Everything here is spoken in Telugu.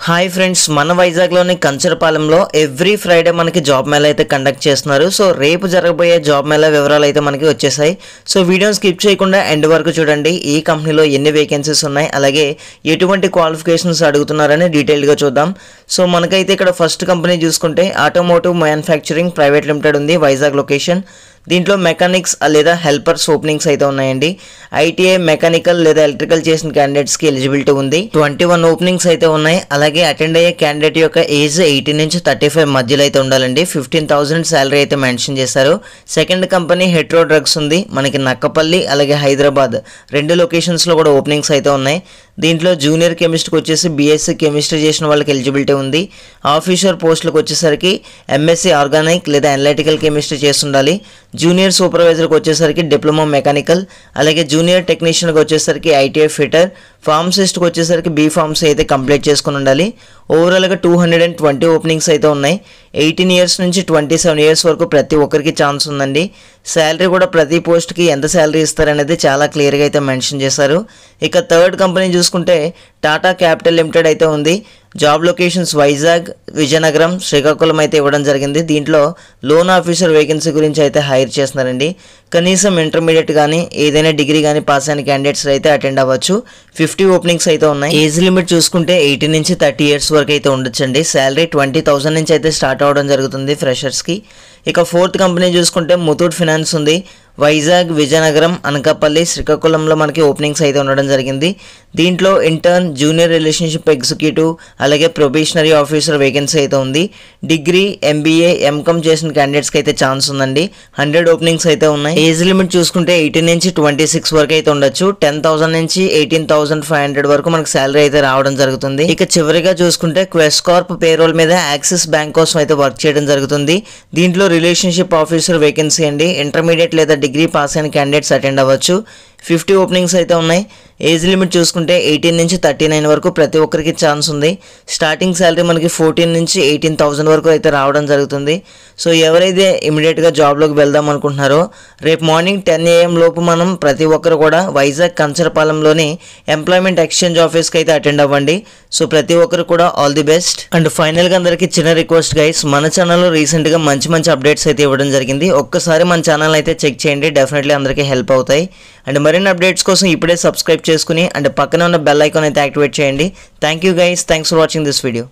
హాయ్ ఫ్రెండ్స్, మన వైజాగ్లోని కంచరపాలెంలో ఎవ్రీ ఫ్రైడే మనకి జాబ్ మేళా అయితే కండక్ట్ చేస్తున్నారు. సో రేపు జరగబోయే జాబ్ మేళా వివరాలు అయితే మనకి వచ్చేసాయి. సో వీడియోని స్కిప్ చేయకుండా ఎండ్ వరకు చూడండి. ఈ కంపెనీలో ఎన్ని వేకెన్సీస్ ఉన్నాయి, అలాగే ఎటువంటి క్వాలిఫికేషన్స్ అడుగుతున్నారని డీటెయిల్గా చూద్దాం. సో మనకైతే ఇక్కడ ఫస్ట్ కంపెనీ చూసుకుంటే ఆటోమోటివ్ మ్యానుఫ్యాక్చరింగ్ ప్రైవేట్ లిమిటెడ్ ఉంది, వైజాగ్ లొకేషన్. దీంట్లో మెకానిక్స్ లేదా హెల్పర్స్ ఓపెనింగ్స్ అయితే ఉన్నాయండి. ఐటీఐ మెకానికల్ లేదా ఎలక్ట్రికల్ చేసిన క్యాండిడేట్స్కి ఎలిజిబిలిటీ ఉంది. 21 ఓపెనింగ్స్ అయితే ఉన్నాయి. అలాగే అటెండ్ అయ్యే క్యాండిడేట్ యొక్క ఏజ్ 18 నుంచి 35 మధ్యలో అయితే ఉండాలండి. 15,000 శాలరీ అయితే మెన్షన్ చేశారు. సెకండ్ కంపెనీ హెట్రో డ్రగ్స్ ఉంది, మనకి నక్కపల్లి అలాగే హైదరాబాద్ 2 లొకేషన్స్లో కూడా ఓపెనింగ్స్ అయితే ఉన్నాయి. దీంట్లో జూనియర్ కెమిస్ట్కి వచ్చేసి బీఎస్సీ కెమిస్ట్రీ చేసిన వాళ్ళకి ఎలిజిబిలిటీ ఉంది. ఆఫీసర్ పోస్టులకు వచ్చేసరికి ఎంఎస్సీ ఆర్గానిక్ లేదా అనలిటికల్ కెమిస్ట్రీ చేసి ఉండాలి. జూనియర్ సూపర్వైజర్కి వచ్చేసరికి డిప్లొమా మెకానికల్, అలాగే జూనియర్ టెక్నీషియన్కి వచ్చేసరికి ఐటీఐ ఫిటర్, ఫార్మసిస్ట్కి వచ్చేసరికి బీ ఫార్మసీ అయితే కంప్లీట్ చేసుకుని ఉండాలి. ఓవరాల్గా 220 ఓపెనింగ్స్ అయితే ఉన్నాయి. 18 ఇయర్స్ నుంచి 27 ఇయర్స్ వరకు ప్రతి ఒక్కరికి ఛాన్స్ ఉందండి. శాలరీ కూడా ప్రతి పోస్ట్కి ఎంత శాలరీ ఇస్తారనేది చాలా క్లియర్గా అయితే మెన్షన్ చేశారు. ఇక థర్డ్ కంపెనీ చూసుకుంటే టాటా క్యాపిటల్ లిమిటెడ్ అయితే ఉంది. జాబ్ లొకేషన్స్ వైజాగ్, విజయనగరం, శ్రీకాకుళం అయితే ఇవ్వడం జరిగింది. దీంట్లో లోన్ ఆఫీసర్ వేకెన్సీ గురించి అయితే హైర్ చేస్తున్నారండి. కనీసం ఇంటర్మీడియట్ కానీ ఏదైనా డిగ్రీ కానీ పాస్ అయిన క్యాండిడేట్స్ అయితే అటెండ్ అవ్వచ్చు. 50 ఓపెనింగ్స్ అయితే ఉన్నాయి. ఏజ్ లిమిట్ చూసుకుంటే 18 నుంచి 30 ఇయర్స్ వరకు అయితే ఉండొచ్చండి. శాలరీ 20,000 నుంచి అయితే స్టార్ట్ అవ్వడం జరుగుతుంది ఫ్రెషర్స్కి. ఇక ఫోర్త్ కంపెనీ చూసుకుంటే ముతూట్ ఫైనాన్స్ ఉంది. వైజాగ్, విజయనగరం, అనకాపల్లి, శ్రీకాకుళంలో మనకి ఓపెనింగ్స్ అయితే ఉండడం జరిగింది. దీంట్లో ఇంటర్న్, జూనియర్ రిలేషన్షిప్ ఎగ్జిక్యూటివ్, అలాగే ప్రొబేషనరీ ఆఫీసర్ వేకెన్సీ అయితే ఉంది. డిగ్రీ, ఎంబీఏ, ఎంకామ్ చేసిన క్యాండిడేట్స్కి అయితే ఛాన్స్ ఉందండి. 100 ఓపెనింగ్స్ అయితే ఉన్నాయి. ఏజ్ లిమిట్ చూసుకుంటే 18 నుంచి 26 వరకు అయితే ఉండొచ్చు. 10,000 నుంచి 18,500 వరకు మనకి శాలరీ అయితే రావడం జరుగుతుంది. ఇక చివరిగా చూసుకుంటే క్వెస్ట్ కార్ప్ పేరోల్ మీద యాక్సిస్ బ్యాంక్ కోసం అయితే వర్క్ చేయడం జరుగుతుంది. దీంట్లో రిలేషన్షిప్ ఆఫీసర్ వేకెన్సీ అండి. ఇంటర్మీడియట్ లేదా డిగ్రీ పాస్ అయిన క్యాండిడేట్స్ అటెండ్ అవ్వచ్చు. 50 ఓపెనింగ్స్ అయితే ఉన్నాయి. ఏజ్ లిమిట్ చూసుకుంటే 18 నుంచి 39 వరకు ప్రతి ఒక్కరికి ఛాన్స్ ఉంది. స్టార్టింగ్ శాలరీ మనకి 14 నుంచి 18,000 వరకు అయితే రావడం జరుగుతుంది. సో ఎవరైతే ఇమీడియట్గా జాబ్లోకి వెళ్దాం అనుకుంటున్నారో రేపు మార్నింగ్ 10 AM లోపు మనం ప్రతి ఒక్కరు కూడా వైజాగ్ కంచరపాలెంలోని ఎంప్లాయ్మెంట్ ఎక్స్చేంజ్ ఆఫీస్కి అయితే అటెండ్ అవ్వండి. సో ప్రతి ఒక్కరు కూడా ఆల్ ది బెస్ట్. అండ్ ఫైనల్గా అందరికీ చిన్న రిక్వెస్ట్ గైస్, మన ఛానల్లో రీసెంట్గా మంచి అప్డేట్స్ అయితే ఇవ్వడం జరిగింది. ఒక్కసారి మన ఛానల్ అయితే చెక్ చేయండి, డెఫినెట్లీ అందరికీ హెల్ప్ అవుతాయి. అండ్ మరిన్ని అప్డేట్స్ కోసం ఇప్పుడే సబ్స్క్రైబ్ చేసుకుని అండ్ పక్కన ఉన్న బెల్ ఐకాన్ అయితే యాక్టివేట్ చేయండి. Thank you guys, thanks for watching this video.